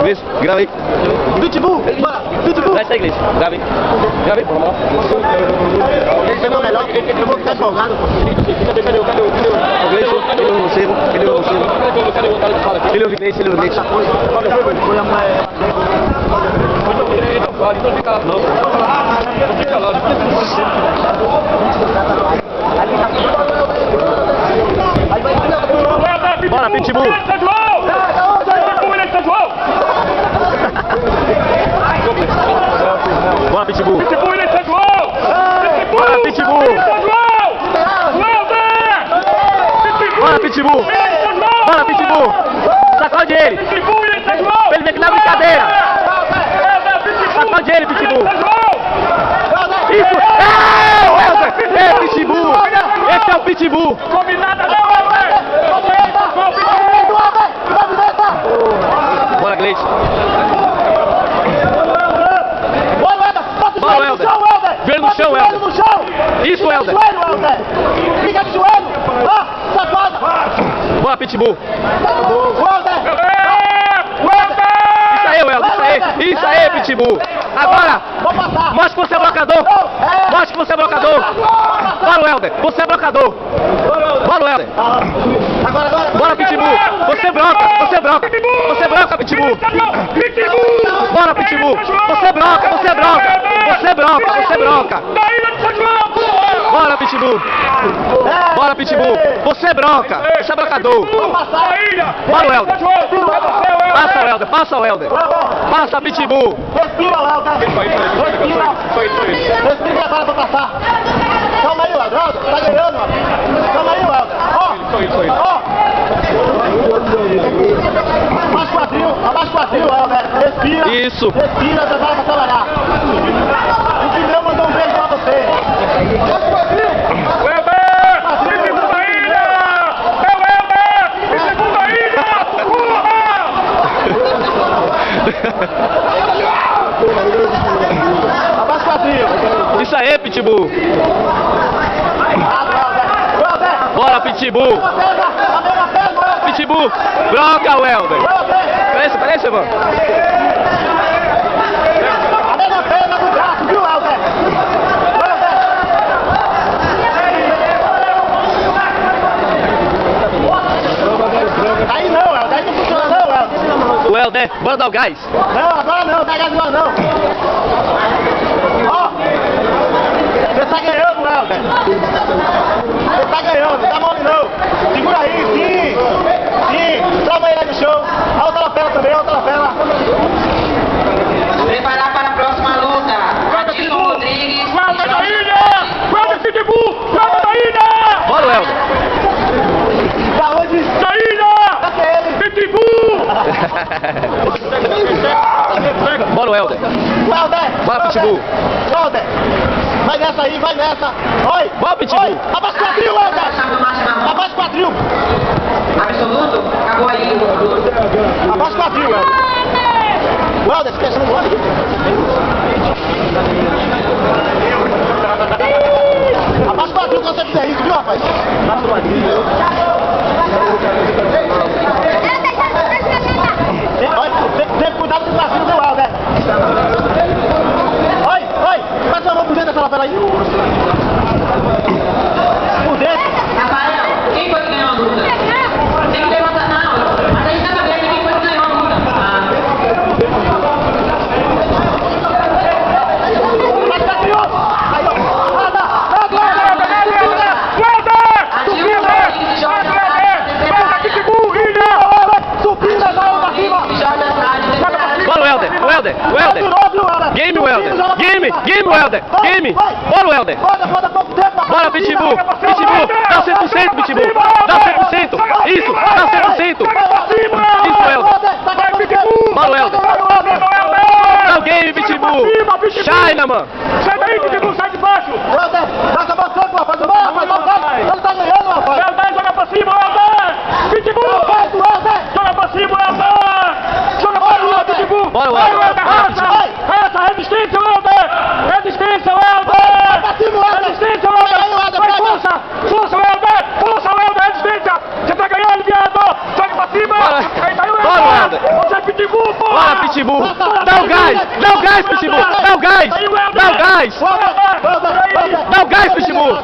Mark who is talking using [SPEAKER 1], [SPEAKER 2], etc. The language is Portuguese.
[SPEAKER 1] Isso, grava aí.
[SPEAKER 2] Pitbull, bora, Pitbull.
[SPEAKER 1] Vai essa igreja, grava aí. Grava aí, por favor.
[SPEAKER 2] Ele pegou melhor, ele tá folgado, pô. Cadê o
[SPEAKER 1] Gleison, ele ouve você, ele ouve você. Ele ouve Gleison, ele ouve Gleison.
[SPEAKER 2] Foi a mulher.
[SPEAKER 1] Então fica lá, não. Fica lá. Bora, Pitbull. Bora, Pitbull. Bora, Pitbull. Bora, Pitbull. Bora, Pitbull. Sacode ele. Pra ele ver que não é brincadeira. Sacode ele, Pitbull. Isso. É o Helder. É o Pitbull. Esse é o Pitbull. Bora, Gleison. Bora, Helder. Joelho no chão, Helder. Isso, Helder.
[SPEAKER 2] Fica de joelho. Ah, safada.
[SPEAKER 1] Bora, Pitbull.
[SPEAKER 2] Isso
[SPEAKER 1] aí, Helder. Isso aí, Pitbull. Agora, mostre que você é brocador. Mostre que você é brocador. Bora, Helder. Você é brocador. Bora, Helder. Bora, Pitbull. Você broca. Você broca, Pitbull. Bora, Pitbull. Você broca. Você broca. Bora, Pitbull. Bora, Pitbull. Você é broca. Você é brocador. Bora, o Helder. Passa o Helder. Passa o Helder. Passa, Pitbull.
[SPEAKER 2] Respira, Helder. Respira agora pra passar. Calma aí, Helder. Tá ganhando, mano. Calma aí, Helder. Ó. Abaixa o quadril, Helder. Respira.
[SPEAKER 1] Isso.
[SPEAKER 2] Respira, já vai pra trabalhar. O pneu mandou um beijo pra você. Abaixa o quadril. Abaixa o quadril.
[SPEAKER 1] Isso aí, Pitbull. Bora, Pitbull. Pitbull. Broca o Helder. Parece, mano.
[SPEAKER 2] A mesma perna do braço, viu, Helder? Aí não, Helder. Aí não funciona não, Helder.
[SPEAKER 1] O Helder, bora dar o gás.
[SPEAKER 2] Não, agora não. Dá gás agora não. Ó. Você tá ganhando, Helder. Você tá ganhando, não dá mole não. Segura aí, sim. Trava ele aí no chão. A outra lapela também, a outra lapela.
[SPEAKER 3] Preparar para a próxima luta. Adilson Rodrigues.
[SPEAKER 4] Guarda da ilha! Guarda Pitbull! Guarda da ilha!
[SPEAKER 1] Bora, o Helder.
[SPEAKER 2] Da onde?
[SPEAKER 4] Da ilha! Pitbull!
[SPEAKER 1] Bora, o Helder.
[SPEAKER 2] Helder!
[SPEAKER 1] Bora, Pitbull.
[SPEAKER 2] Helder! Vai nessa aí, vai nessa! Oi!
[SPEAKER 1] Bora, Pitbull!
[SPEAKER 2] Abaixa o quadril, Helder! Abaixa o quadril!
[SPEAKER 3] Absoluto? Acabou aí.
[SPEAKER 2] Abaixa o quadril, Helder! O Helder, você quer chamar o Helder? Abaixa o quadril quando você fizer isso, viu, rapaz? Abaixa o quadril. Tem cuidado com o quadril do Helder! Oi! Passa a mão por dentro dessa lapela aí! Por dentro!
[SPEAKER 3] Rafael, quem foi que ganhou a luta? Tem que levantar não. Mas a gente tá sabendo quem foi que ganhou a luta.
[SPEAKER 2] Vai, patriota! Aí, ó! Nada!
[SPEAKER 1] Bora, o Helder. Game, o Helder. Game, o Helder. Game. Bora, o Helder. Bora, Pitbull. Dá 100%, Pitbull. Dá 100%. Isso, dá 100%. Isso, Helder. Bora, o Helder. Dá o game, Pitbull. China, mano.
[SPEAKER 4] Sai daí, Pitbull, sai de baixo!
[SPEAKER 2] Helder, passa bastante, rapaz. Vai, rapaz. Ele tá ganhando, rapaz.
[SPEAKER 4] Helder, joga pra cima, Helder! Pitbull! Joga pra cima, Helder! Joga pra cima, Pitbull!
[SPEAKER 1] Bora,
[SPEAKER 4] Vai,
[SPEAKER 1] Helder.
[SPEAKER 4] Helder,
[SPEAKER 1] Bora,
[SPEAKER 4] raça! Raça, resistência, Helder! Resistência, Helder! Resistência, Helder! Vai, força! Força, Helder! Resistência! Você tá ganhando, viado! Joga pra cima!
[SPEAKER 1] Bora.
[SPEAKER 4] Aí tá o
[SPEAKER 1] Bora,
[SPEAKER 4] Helder!
[SPEAKER 1] Bora, Pitbull! Dá o gás! Dá o gás, Pitbull! Dá o gás! Dá o gás! Dá o gás, Pitbull!